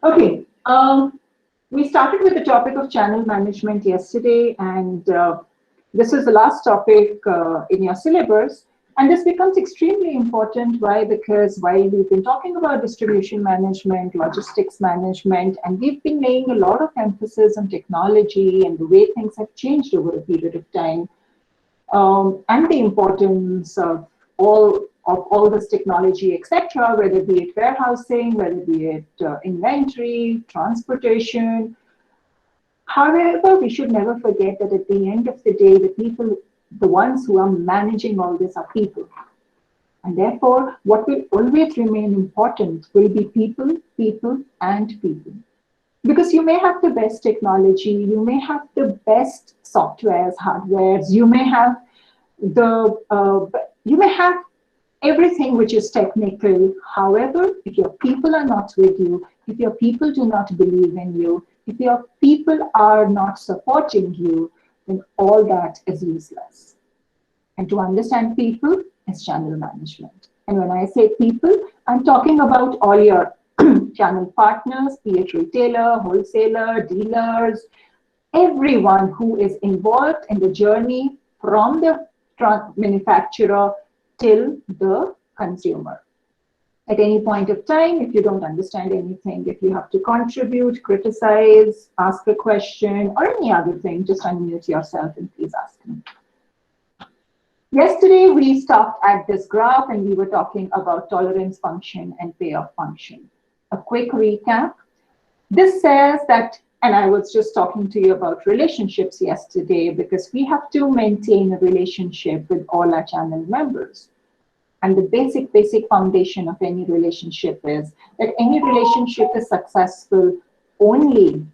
Okay, we started with the topic of channel management yesterday, and this is the last topic in your syllabus. And this becomes extremely important. Why? Because while we've been talking about distribution management, logistics management, and we've been laying a lot of emphasis on technology and the way things have changed over a period of time, and the importance of all this technology, etc., whether be it warehousing, whether be it inventory, transportation. However, we should never forget that at the end of the day, the people, the ones who are managing all this are people. And therefore, what will always remain important will be people, people, and people. Because you may have the best technology, you may have the best softwares, hardwares, you may have everything which is technical. However, if your people are not with you, if your people do not believe in you, if your people are not supporting you, then all that is useless. And to understand people is channel management. And when I say people, I'm talking about all your channel partners, be it retailer, wholesaler, dealers, everyone who is involved in the journey from the manufacturer till the consumer. At any point of time, if you don't understand anything, if you have to contribute, criticize, ask a question, or any other thing, just unmute yourself and please ask me. Yesterday, we stopped at this graph and we were talking about tolerance function and payoff function. A quick recap. This says that, and I was just talking to you about relationships yesterday because we have to maintain a relationship with all our channel members. And the basic foundation of any relationship is that any relationship is successful only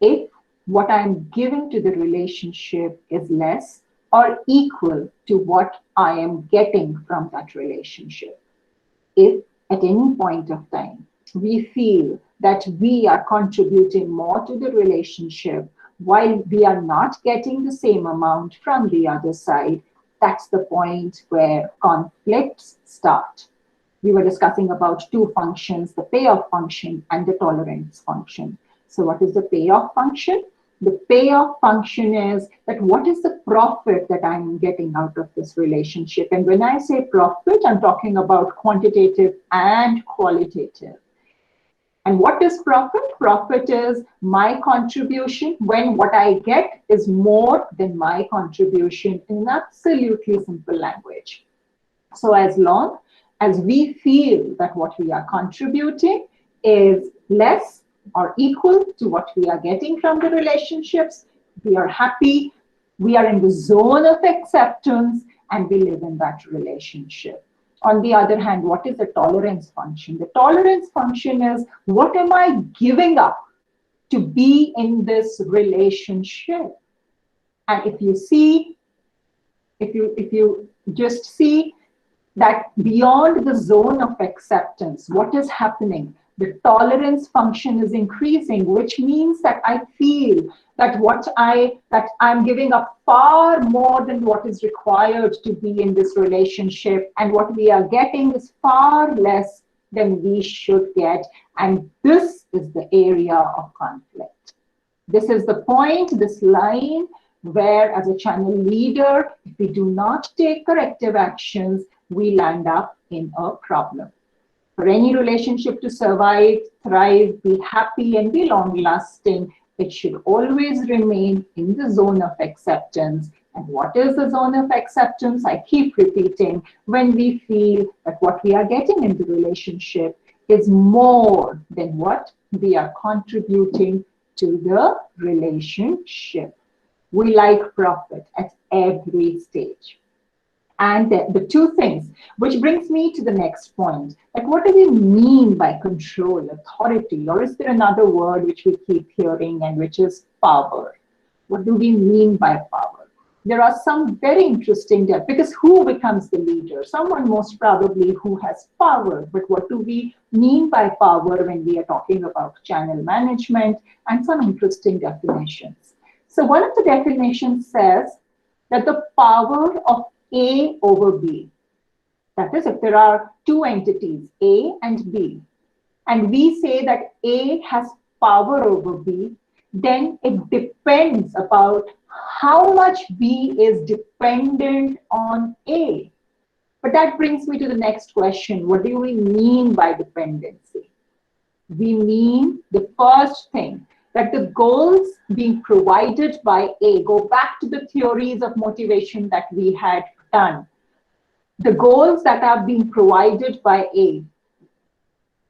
if what I'm giving to the relationship is less or equal to what I am getting from that relationship. If at any point of time we feel that we are contributing more to the relationship while we are not getting the same amount from the other side, that's the point where conflicts start. We were discussing about two functions, the payoff function and the tolerance function. So what is the payoff function? The payoff function is that what is the profit that I'm getting out of this relationship? And when I say profit, I'm talking about quantitative and qualitative. And what is profit? Profit is my contribution when what I get is more than my contribution in absolutely simple language. So as long as we feel that what we are contributing is less or equal to what we are getting from the relationships, we are happy, we are in the zone of acceptance, and we live in that relationship. On the other hand, what is the tolerance function? The tolerance function is what am I giving up to be in this relationship? And if you see, if you just see that beyond the zone of acceptance, what is happening? The tolerance function is increasing, which means that I feel that I'm giving up far more than what is required to be in this relationship, and what we are getting is far less than we should get. And this is the area of conflict. This is the point, this line, where as a channel leader, if we do not take corrective actions, we land up in a problem. For any relationship to survive, thrive, be happy, and be long-lasting, it should always remain in the zone of acceptance. And what is the zone of acceptance? I keep repeating, when we feel that what we are getting in the relationship is more than what we are contributing to the relationship. We like profit at every stage. And the two things, which brings me to the next point, like what do we mean by control, authority, or is there another word which we keep hearing and which is power? What do we mean by power? There are some very interesting, because who becomes the leader? Someone most probably who has power, but what do we mean by power when we are talking about channel management, and some interesting definitions. So one of the definitions says that the power of A over B. That is, if there are two entities, A and B, and we say that A has power over B, then it depends about how much B is dependent on A. But that brings me to the next question. What do we mean by dependency? We mean the first thing, that the goals being provided by A, go back to the theories of motivation that we had done. The goals that are being provided by A,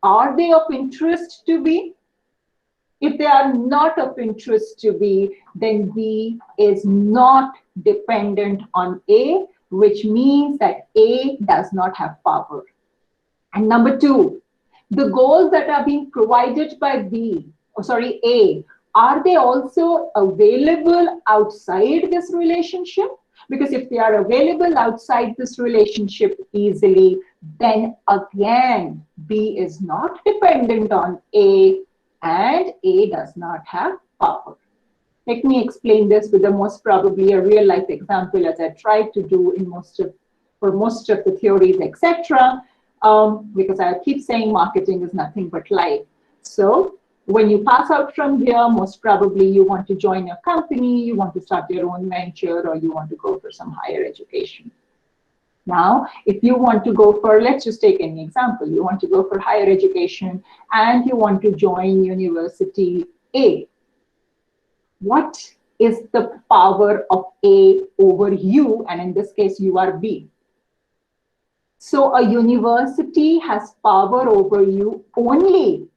are they of interest to B? If they are not of interest to B, then B is not dependent on A, which means that A does not have power. And number two, the goals that are being provided by A, are they also available outside this relationship? Because if they are available outside this relationship easily, then again, B is not dependent on A, and A does not have power. Let me explain this with the most probably a real life example, as I tried to do in for most of the theories, etc. Because I keep saying marketing is nothing but life. So when you pass out from here, most probably you want to join a company, you want to start your own venture, or you want to go for some higher education. Now, if you want to go for, let's just take an example, you want to go for higher education and you want to join University A. What is the power of A over you? And in this case, you are B. So a university has power over you only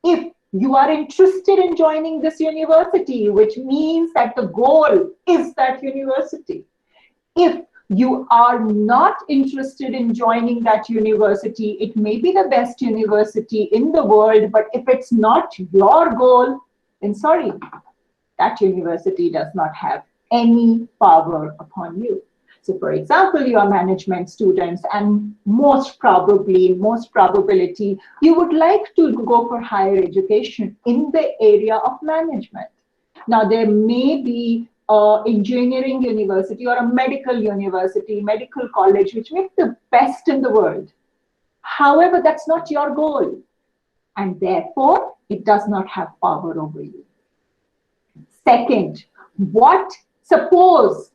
if you are interested in joining this university, which means that the goal is that university. If you are not interested in joining that university, it may be the best university in the world, but if it's not your goal, then sorry, that university does not have any power upon you. So for example, you are management students, and most probability, you would like to go for higher education in the area of management. Now, there may be engineering university or a medical university, medical college, which makes the best in the world. However, that's not your goal, and therefore, it does not have power over you. Second, suppose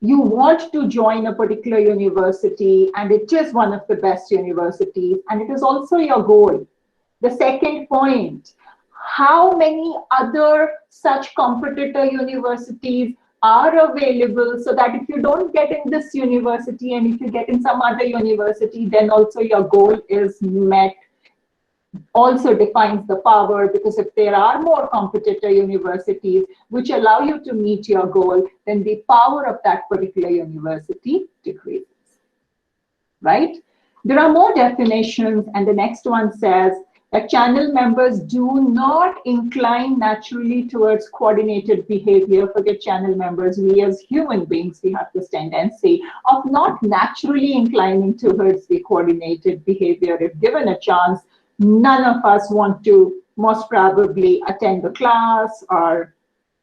you want to join a particular university and it is one of the best universities and it is also your goal. The second point, how many other such competitor universities are available, so that if you don't get in this university and if you get in some other university, then also your goal is met. Also defines the power, because if there are more competitor universities which allow you to meet your goal, then the power of that particular university decreases, right? There are more definitions, and the next one says that channel members do not incline naturally towards coordinated behavior. Forget channel members, we as human beings, we have this tendency of not naturally inclining towards the coordinated behavior. If given a chance, none of us want to most probably attend a class or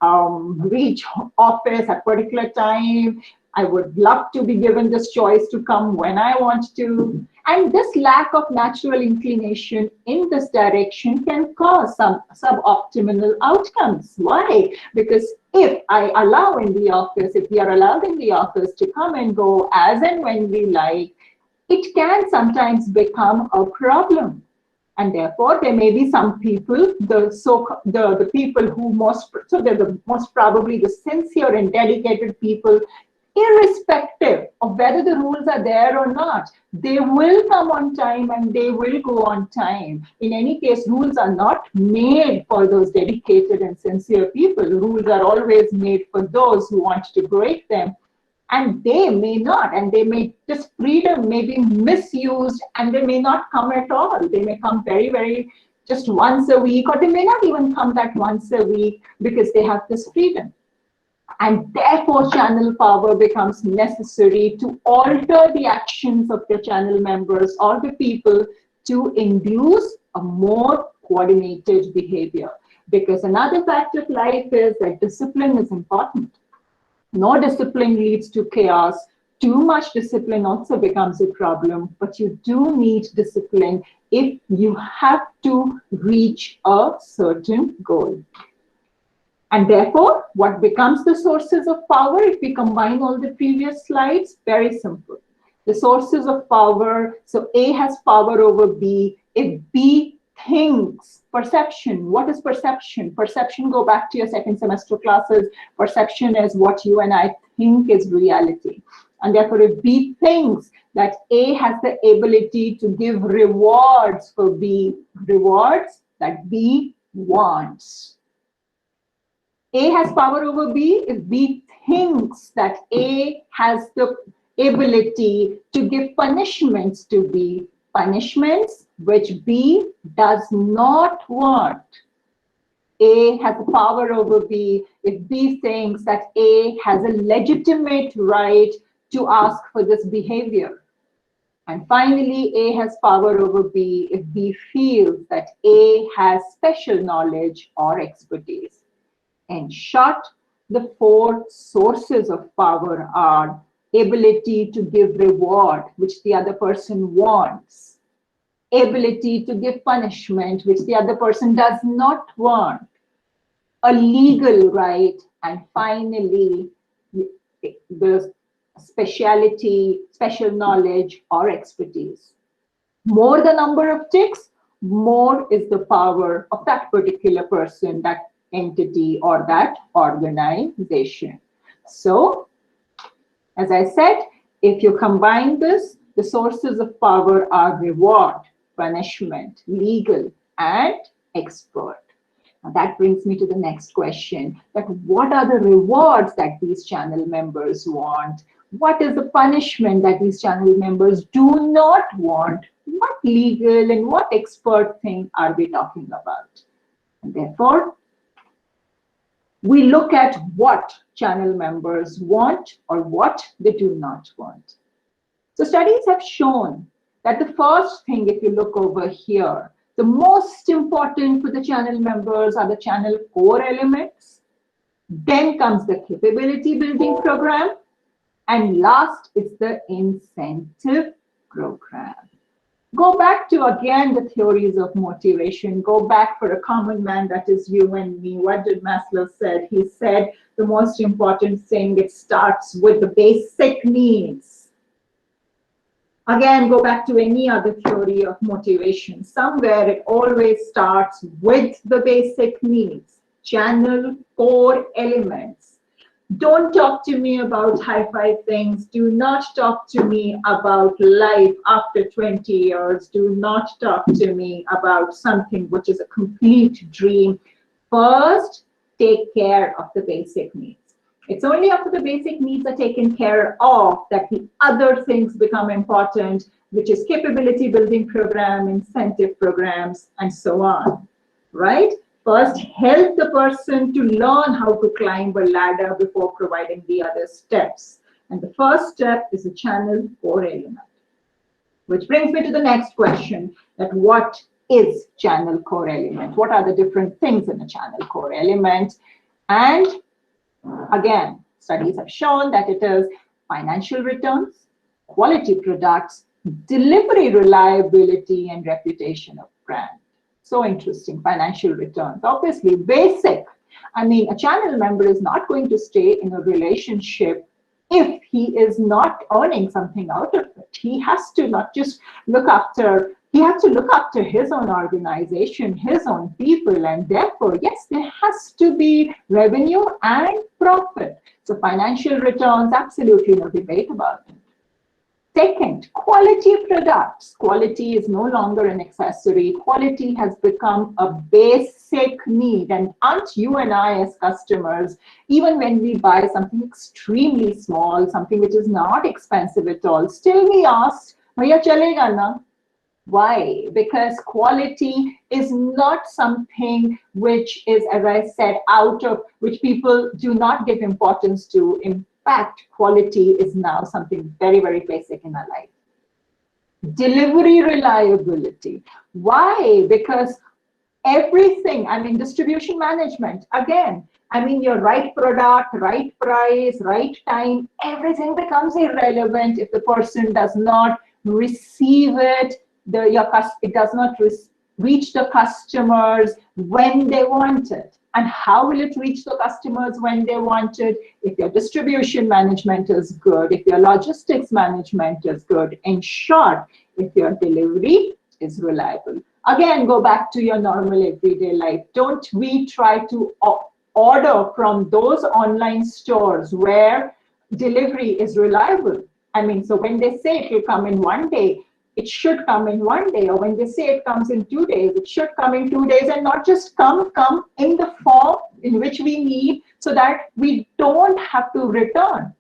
reach office at a particular time. I would love to be given this choice to come when I want to. And this lack of natural inclination in this direction can cause some suboptimal outcomes. Why? Because if I allow in the office, if we are allowed in the office to come and go as and when we like, it can sometimes become a problem. And therefore, there may be some people, the people who they're the most probably the sincere and dedicated people, irrespective of whether the rules are there or not. They will come on time and they will go on time. In any case, rules are not made for those dedicated and sincere people. Rules are always made for those who want to break them. And they may not, and this freedom may be misused, and they may not come at all. They may come very, very just once a week, or they may not even come that once a week because they have this freedom. And therefore, channel power becomes necessary to alter the actions of the channel members or the people to induce a more coordinated behavior. Because another fact of life is that discipline is important. No discipline leads to chaos. Too much discipline also becomes a problem, but you do need discipline if you have to reach a certain goal. And therefore, what becomes the sources of power if we combine all the previous slides? Very simple. The sources of power, so A has power over B. If B thinks, perception, what is perception? Perception, go back to your second semester classes. Perception is what you and I think is reality. And therefore, if B thinks that A has the ability to give rewards for B, rewards that B wants. A has power over B if B thinks that A has the ability to give punishments to B, punishments which B does not want. A has power over B if B thinks that A has a legitimate right to ask for this behavior. And finally, A has power over B if B feels that A has special knowledge or expertise. In short, the four sources of power are ability to give reward, which the other person wants, ability to give punishment, which the other person does not want, a legal right, and finally, the speciality, special knowledge or expertise. More the number of ticks, more is the power of that particular person, that entity, or that organization. So, as I said, if you combine this, the sources of power are reward, punishment, legal, and expert. Now that brings me to the next question, that what are the rewards that these channel members want? What is the punishment that these channel members do not want? What legal and what expert thing are we talking about? And therefore, we look at what channel members want or what they do not want. So studies have shown that the first thing, if you look over here, the most important for the channel members are the channel core elements. Then comes the capability building program. And last is the incentive program. Go back to, again, the theories of motivation. Go back for a common man, that is you and me. What did Maslow said? He said the most important thing, it starts with the basic needs. Again, go back to any other theory of motivation. Somewhere it always starts with the basic needs, channel core elements. Don't talk to me about high-fi things. Do not talk to me about life after 20 years. Do not talk to me about something which is a complete dream. First, take care of the basic needs. It's only after the basic needs are taken care of that the other things become important, which is capability building program, incentive programs, and so on, right? First, help the person to learn how to climb a ladder before providing the other steps. And the first step is a channel core element. Which brings me to the next question, that what is channel core element? What are the different things in a channel core element? And again, studies have shown that it is financial returns, quality products, delivery reliability, and reputation of brand. So interesting, financial returns. Obviously, basic. I mean, a channel member is not going to stay in a relationship if he is not earning something out of it. He has to not just look after, he has to look after his own organization, his own people, and therefore, yes, there has to be revenue and profit. So financial returns, absolutely no debate about it. Second, quality products. Quality is no longer an accessory. Quality has become a basic need. And aren't you and I as customers, even when we buy something extremely small, something which is not expensive at all, still we ask, "Bhaiya chalega na?" Why? Because quality is not something which is, as I said, out of which people do not give importance to. In fact, quality is now something very, very basic in our life. Delivery reliability. Why? Because everything. I mean, distribution management, again, I mean, your right product, right price, right time, everything becomes irrelevant if the person does not receive it, it does not reach the customers when they want it. And how will it reach the customers when they want it? If your distribution management is good, if your logistics management is good, in short, if your delivery is reliable. Again, go back to your normal everyday life. Don't we try to order from those online stores where delivery is reliable? I mean, so when they say it will come in 1 day, it should come in 1 day, or when they say it comes in 2 days, it should come in 2 days, and not just come in the form in which we need, so that we don't have to return.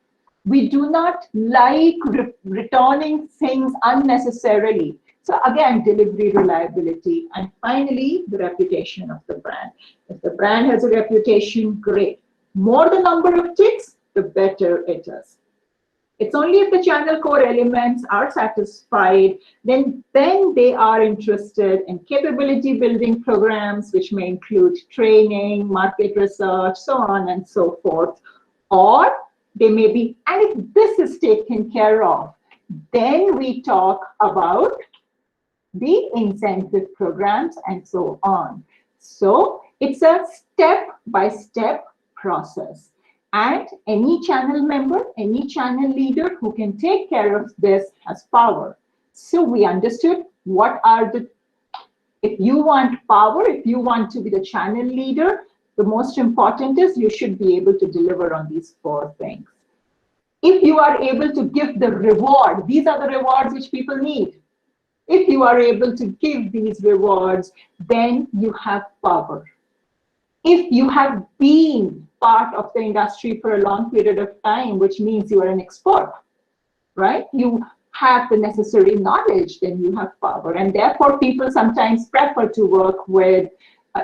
We do not like returning things unnecessarily. So again, delivery reliability. And finally, the reputation of the brand. If the brand has a reputation, great. More the number of ticks, the better it is. It's only if the channel core elements are satisfied, then they are interested in capability building programs, which may include training, market research, so on and so forth. Or they may be, and if this is taken care of, then we talk about the incentive programs and so on. So it's a step-by-step process. And any channel member, any channel leader who can take care of this has power. So we understood what are the, if you want power, if you want to be the channel leader, the most important is you should be able to deliver on these 4 things. If you are able to give the reward, these are the rewards which people need. If you are able to give these rewards, then you have power. If you have been part of the industry for a long period of time, which means you are an expert, right? You have the necessary knowledge, then you have power. And therefore, people sometimes prefer to work with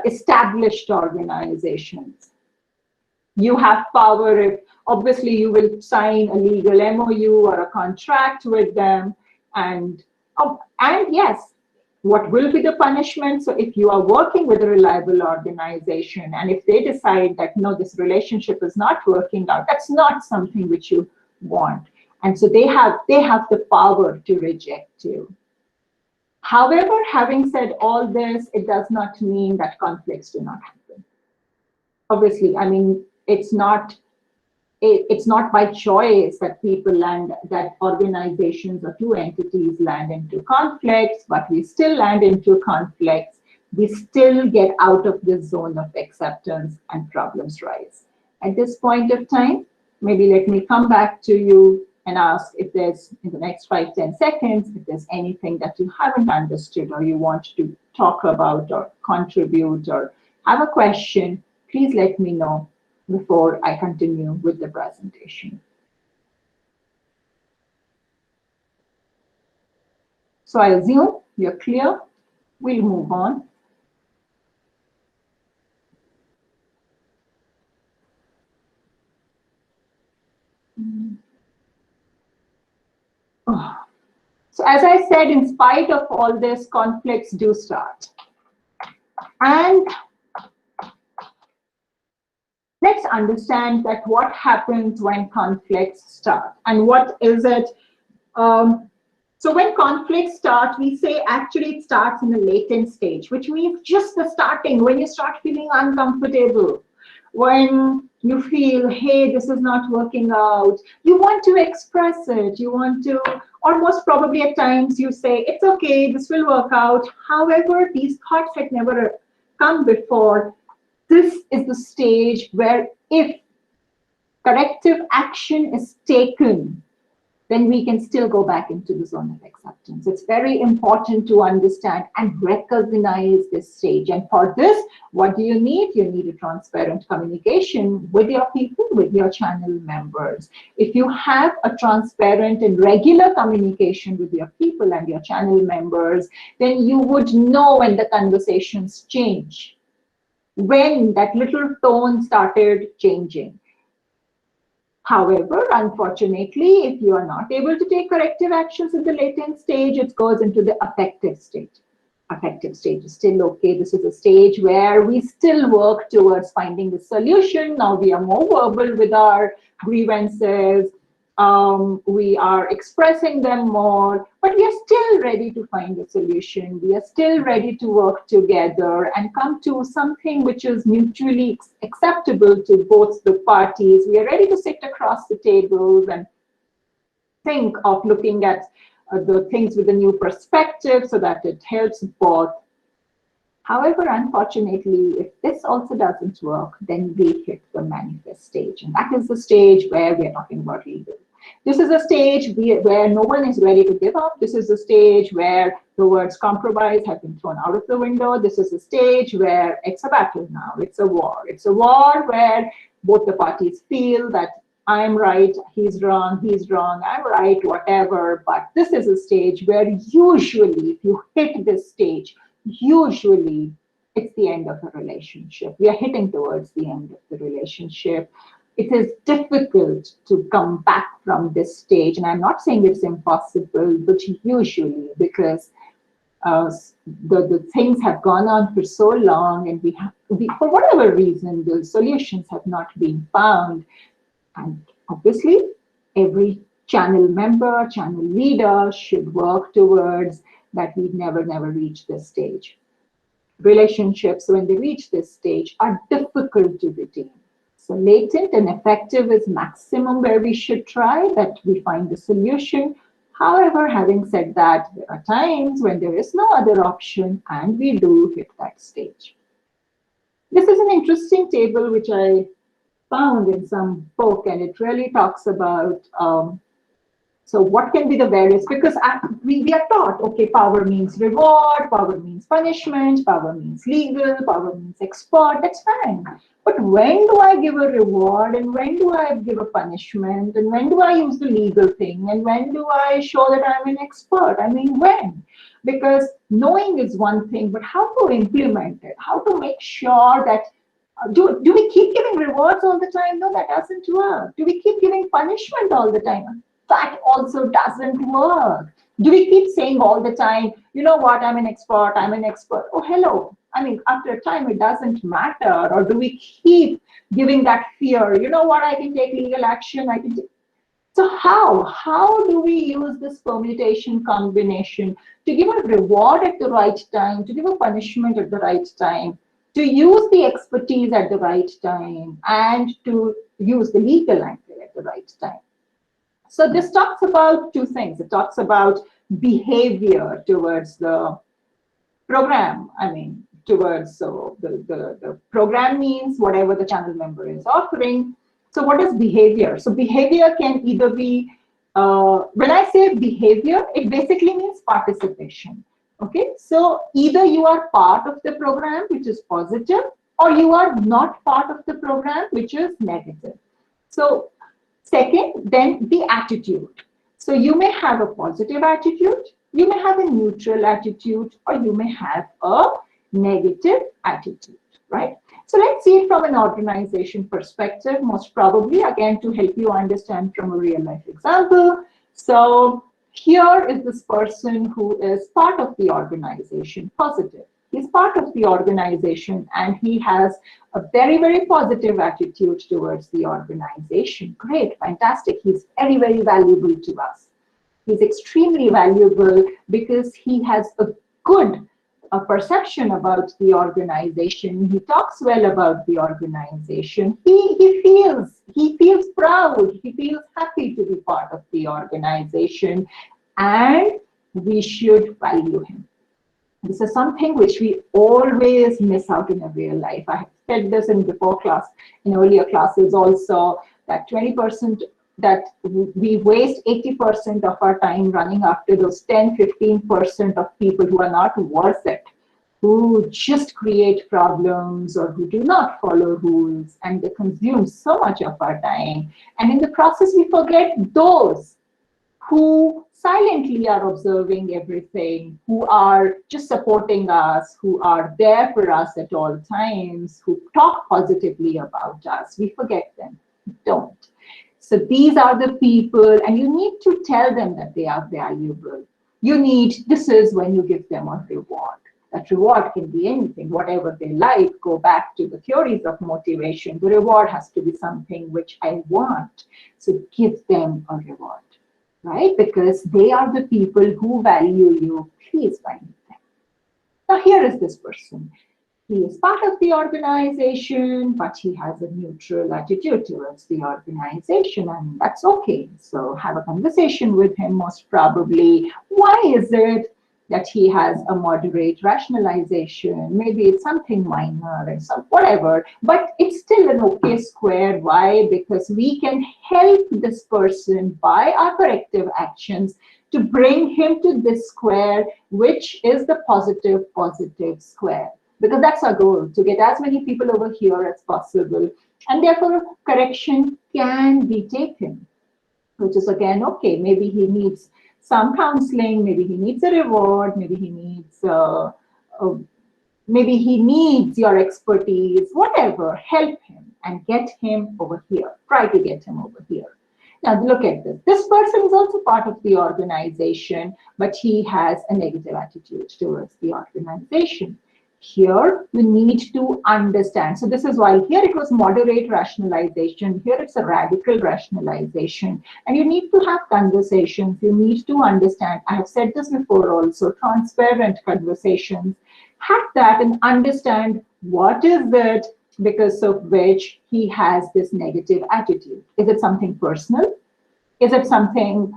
established organizations. You have power if, obviously, you will sign a legal MOU or a contract with them. And yes, what will be the punishment? So if you are working with a reliable organization and if they decide that, no, this relationship is not working out, that's not something which you want. And so they have the power to reject you. However, having said all this, it does not mean that conflicts do not happen. Obviously, I mean, it's not by choice that people land, that organizations or 2 entities land into conflicts, but we still land into conflicts. We still get out of this zone of acceptance and problems rise. At this point of time, maybe let me come back to you and ask if there's, in the next 5-10 seconds, if there's anything that you haven't understood or you want to talk about or contribute or have a question, please let me know before I continue with the presentation. So I assume you're clear. We'll move on. So as I said, in spite of all this, conflicts do start. And let's understand that what happens when conflicts start and what is it. So when conflicts start, we say actually it starts in the latent stage, which means just the starting, when you start feeling uncomfortable, when you feel, hey, this is not working out, you want to express it, you want to, or most probably at times you say, it's okay, this will work out. However, these thoughts had never come before. This is the stage where if corrective action is taken, then we can still go back into the zone of acceptance. It's very important to understand and recognize this stage. And for this, what do you need? You need a transparent communication with your people, with your channel members. If you have a transparent and regular communication with your people and your channel members, then you would know when the conversations change, when that little tone started changing. However, unfortunately, if you are not able to take corrective actions in the latent stage, it goes into the affective state. affective stage is still okay. This is a stage where we still work towards finding the solution. Now we are more verbal with our grievances. We are expressing them more, but we are still ready to find a solution. We are still ready to work together and come to something which is mutually acceptable to both the parties. We are ready to sit across the tables and think of looking at the things with a new perspective so that it helps both. However, unfortunately, if this also doesn't work, then we hit the manifest stage. And that is the stage where we are talking about legal. This is a stage where no one is ready to give up. This is a stage where the words compromise have been thrown out of the window. This is a stage where it's a battle now. It's a war. It's a war where both the parties feel that I'm right, he's wrong, I'm right, whatever. But this is a stage where usually, if you hit this stage, usually it's the end of a relationship. We are hitting towards the end of the relationship. It is difficult to come back from this stage. And I'm not saying it's impossible, but usually, because the things have gone on for so long and we, for whatever reason, the solutions have not been found. And obviously, every channel member, channel leader should work towards that we never reach this stage. Relationships, when they reach this stage, are difficult to retain. So latent and effective is maximum where we should try, that we find the solution. However, having said that, there are times when there is no other option and we do hit that stage. This is an interesting table which I found in some book, and it really talks about so what can be the various, because we are taught, okay, power means reward, power means punishment, power means legal, power means expert, that's fine. But when do I give a reward, and when do I give a punishment, and when do I use the legal thing, and when do I show that I'm an expert? I mean, when? Because knowing is one thing, but how to implement it, how to make sure that do we keep giving rewards all the time? No, that doesn't work. Do we keep giving punishment all the time? That also doesn't work. Do we keep saying all the time, you know what, I'm an expert, I'm an expert? Oh, hello. I mean, after a time, it doesn't matter. Or do we keep giving that fear, you know what, I can take legal action, I can take. So how do we use this permutation combination to give a reward at the right time, to give a punishment at the right time, to use the expertise at the right time, and to use the legal angle at the right time? So this talks about two things. It talks about behavior towards the program. I mean, towards, so the program means whatever the channel member is offering. So what is behavior? So behavior can either be, when I say behavior, it basically means participation. Okay, so either you are part of the program, which is positive, or you are not part of the program, which is negative. So second, then the attitude. So you may have a positive attitude, you may have a neutral attitude, or you may have a negative attitude, right? So let's see it from an organization perspective, most probably, again, to help you understand from a real life example. So here is this person who is part of the organization, positive. He's part of the organization and he has a very positive attitude towards the organization. Great, fantastic. He's very valuable to us. He's extremely valuable because he has a good perception about the organization. He talks well about the organization. He feels proud. He feels happy to be part of the organization, and we should value him. This is something which we always miss out in a real life. I have said this in earlier classes also, that 20%, that we waste 80% of our time running after those 10-15% of people who are not worth it, who just create problems or who do not follow rules, and they consume so much of our time. And in the process, we forget those who silently are observing everything, who are just supporting us, who are there for us at all times, who talk positively about us. We forget them. Don't. So these are the people, and you need to tell them that they are valuable. This is when you give them a reward. That reward can be anything, whatever they like. Go back to the theories of motivation. The reward has to be something which I want. So give them a reward, right? Because they are the people who value you. Please value them. Now here is this person. He is part of the organization, but he has a neutral attitude towards the organization, and that's okay. So have a conversation with him, most probably. Why is it that he has a moderate rationalization? Maybe it's something minor and some whatever, but it's still an okay square. Why? Because we can help this person by our corrective actions to bring him to this square, which is the positive square. Because that's our goal, to get as many people over here as possible. And therefore, correction can be taken, which is again, okay, maybe he needs some counseling, maybe he needs a reward, maybe he needs your expertise, whatever. Help him and get him over here. Try to get him over here. Now look at this. This person is also part of the organization, but he has a negative attitude towards the organization. Here, you need to understand. So this is why here it was moderate rationalization. Here it's a radical rationalization. And you need to have conversations. You need to understand. I have said this before also, transparent conversations. Have that and understand what is it because of which he has this negative attitude. Is it something personal? Is it something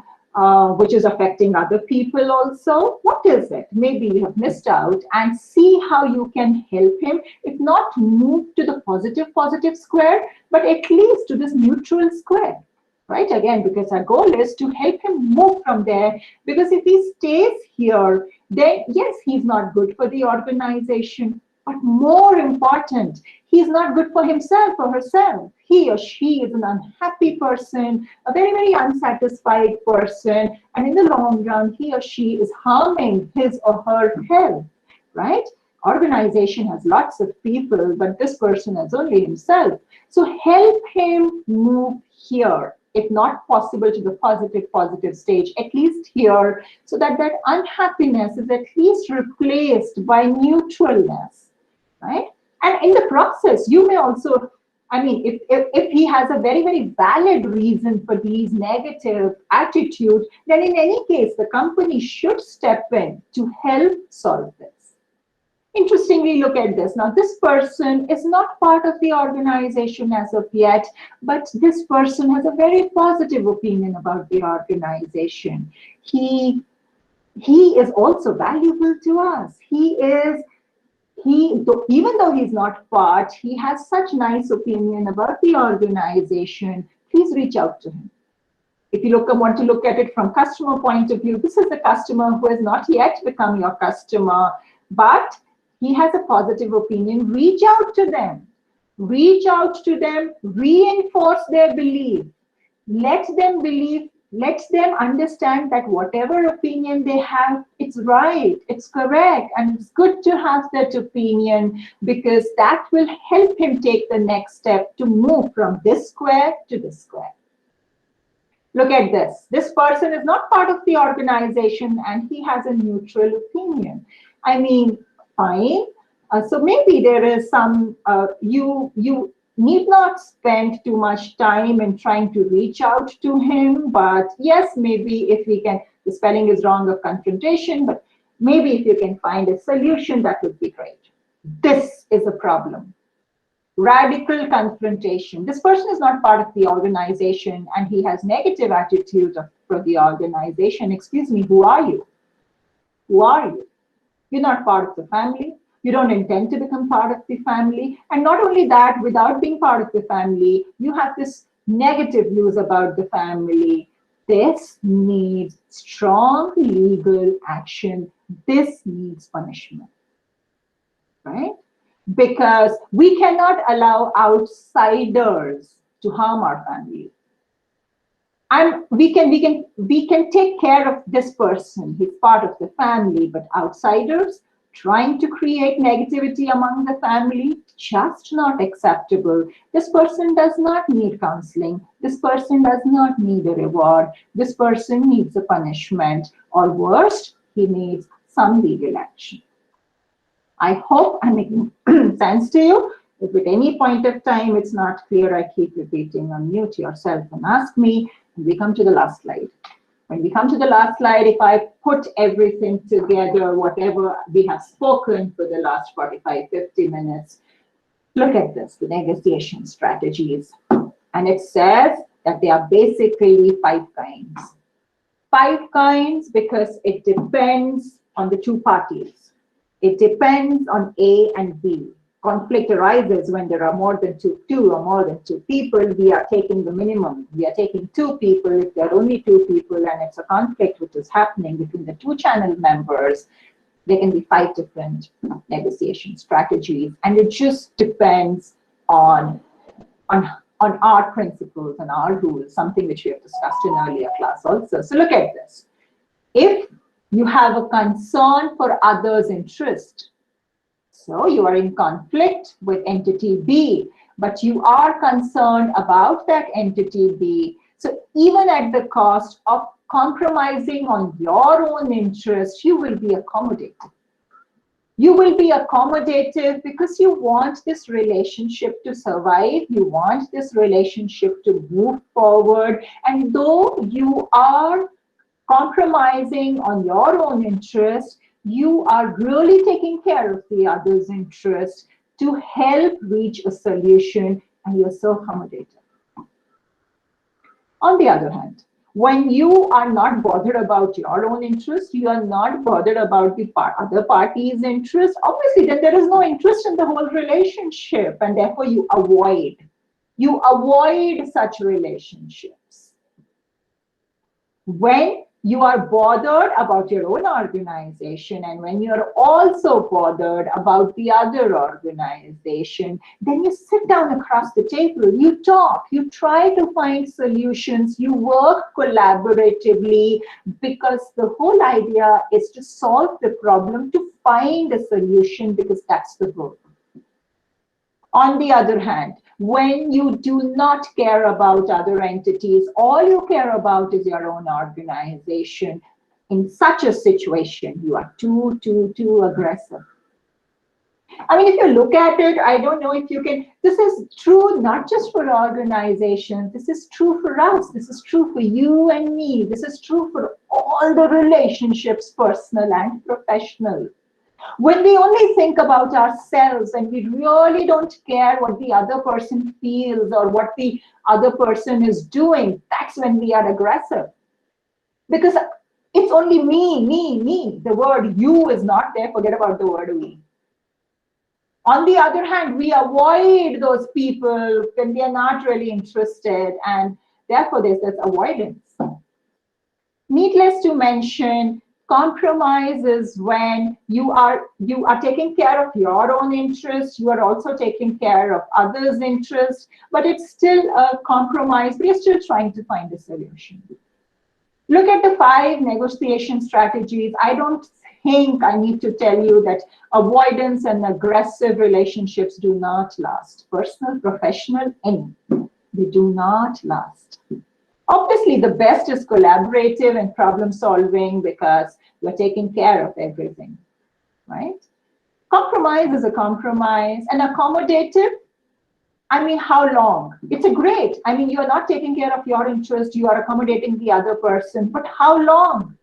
which is affecting other people also? What is it? Maybe you have missed out, and see how you can help him. If not, move to the positive square, but at least to this neutral square, right? Again, because our goal is to help him move from there, because if he stays here, then yes, he's not good for the organization, but more important, he's not good for himself or herself. He or she is an unhappy person, a very unsatisfied person, and in the long run, he or she is harming his or her health, right? Organization has lots of people, but this person has only himself. So help him move here, if not possible to the positive stage, at least here, so that that unhappiness is at least replaced by neutralness, right? And in the process, you may also, I mean, if he has a very valid reason for these negative attitudes, then in any case, the company should step in to help solve this. Interestingly, look at this. Now, this person is not part of the organization as of yet, but this person has a very positive opinion about the organization. He is also valuable to us. Even though he's not part, he has such nice opinion about the organization. Please reach out to him. If you want to look at it from customer point of view, this is the customer who has not yet become your customer, but he has a positive opinion. Reach out to them. Reach out to them. Reinforce their belief. Let them believe. Let them understand that whatever opinion they have, it's right, it's correct, and it's good to have that opinion, because that will help him take the next step to move from this square to this square. Look at this. This person is not part of the organization and he has a neutral opinion. I mean, fine. So maybe there is some, you need not spend too much time in trying to reach out to him, but yes, maybe if we can, the spelling is wrong of confrontation, but maybe if you can find a solution, that would be great. This is a problem. Radical confrontation. This person is not part of the organization and he has negative attitude for the organization. Excuse me, who are you? Who are you? You're not part of the family. You don't intend to become part of the family. And not only that, without being part of the family, you have this negative views about the family. This needs strong legal action. This needs punishment, right? Because we cannot allow outsiders to harm our family. And we can take care of this person. He's part of the family, but outsiders trying to create negativity among the family, just not acceptable. This person does not need counseling. This person does not need a reward. This person needs a punishment, or worst, he needs some legal action. I hope I'm making sense to you. If at any point of time it's not clear, I keep repeating, unmute yourself and ask me. And we come to the last slide. When we come to the last slide, if I put everything together, whatever we have spoken for the last 45, 50 minutes, look at this, the negotiation strategies. And it says that there are basically 5 kinds. 5 kinds because it depends on the 2 parties. It depends on A and B. Conflict arises when there are more than two or more than 2 people. We are taking the minimum. We are taking 2 people. If there are only 2 people and it's a conflict which is happening between the 2 channel members, there can be 5 different negotiation strategies. And it just depends on our principles and our rules, something which we have discussed in earlier class also. So look at this. If you have a concern for others' interest, so you are in conflict with entity B, but you are concerned about that entity B. So even at the cost of compromising on your own interest, you will be accommodative. You will be accommodative because you want this relationship to survive. You want this relationship to move forward. And though you are compromising on your own interest, you are really taking care of the other's interest to help reach a solution, and you're so accommodative. On the other hand, when you are not bothered about your own interest, you are not bothered about the other party's interest, obviously then there is no interest in the whole relationship, and therefore you avoid such relationships. When you are bothered about your own organization, and when you're also bothered about the other organization, then you sit down across the table, you talk, you try to find solutions, you work collaboratively, because the whole idea is to solve the problem, to find a solution, because that's the goal. On the other hand, when you do not care about other entities, all you care about is your own organization, in such a situation, you are too aggressive. I mean, if you look at it, I don't know if you can, this is true not just for organizations, this is true for us, this is true for you and me, this is true for all the relationships, personal and professional. When we only think about ourselves and we really don't care what the other person feels or what the other person is doing, that's when we are aggressive. Because it's only me. The word you is not there, forget about the word we. On the other hand, we avoid those people when they are not really interested, and therefore there's this avoidance. Needless to mention, compromise is when you are taking care of your own interests, you are also taking care of others' interests, but it's still a compromise. We are still trying to find a solution. Look at the 5 negotiation strategies. I don't think I need to tell you that avoidance and aggressive relationships do not last. Personal, professional, any. They do not last. Obviously, the best is collaborative and problem solving because you're taking care of everything, right? Compromise is a compromise. And accommodative, I mean, how long? It's a great. I mean, you're not taking care of your interest, you are accommodating the other person, but how long?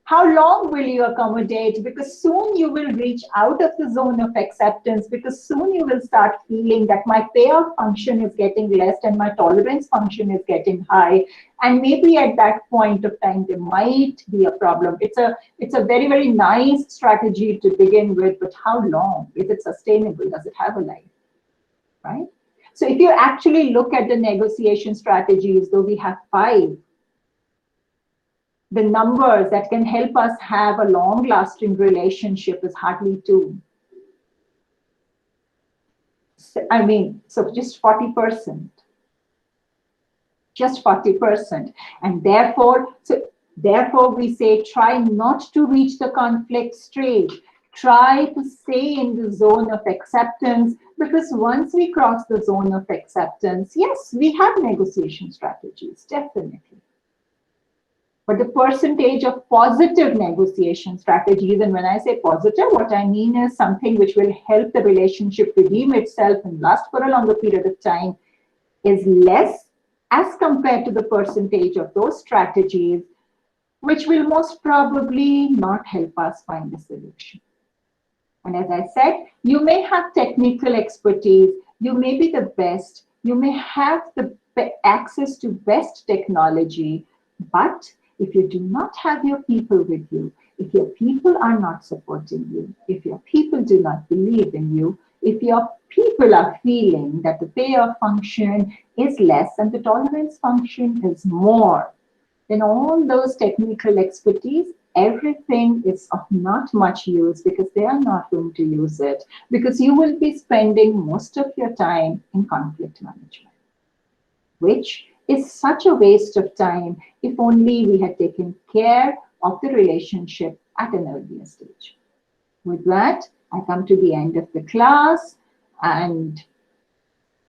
How long will you accommodate? Because soon you will reach out of the zone of acceptance, because soon you will start feeling that my payoff function is getting less and my tolerance function is getting high. And maybe at that point of time, there might be a problem. It's a very, very nice strategy to begin with, but how long? Is it sustainable? Does it have a life? Right? So if you actually look at the negotiation strategies, though we have 5, the numbers that can help us have a long-lasting relationship is hardly 2. I mean, so just 40%. Just 40%. And therefore we say try not to reach the conflict stage. Try to stay in the zone of acceptance, because once we cross the zone of acceptance, yes, we have negotiation strategies, definitely. But the percentage of positive negotiation strategies, and when I say positive, what I mean is something which will help the relationship redeem itself and last for a longer period of time, is less as compared to the percentage of those strategies which will most probably not help us find a solution. And as I said, you may have technical expertise, you may be the best, you may have the access to best technology, but if you do not have your people with you, if your people are not supporting you, if your people do not believe in you, if your people are feeling that the payoff function is less and the tolerance function is more, then all those technical expertise, everything is of not much use because they are not going to use it, because you will be spending most of your time in conflict management, which is such a waste of time if only we had taken care of the relationship at an earlier stage. With that, I come to the end of the class, and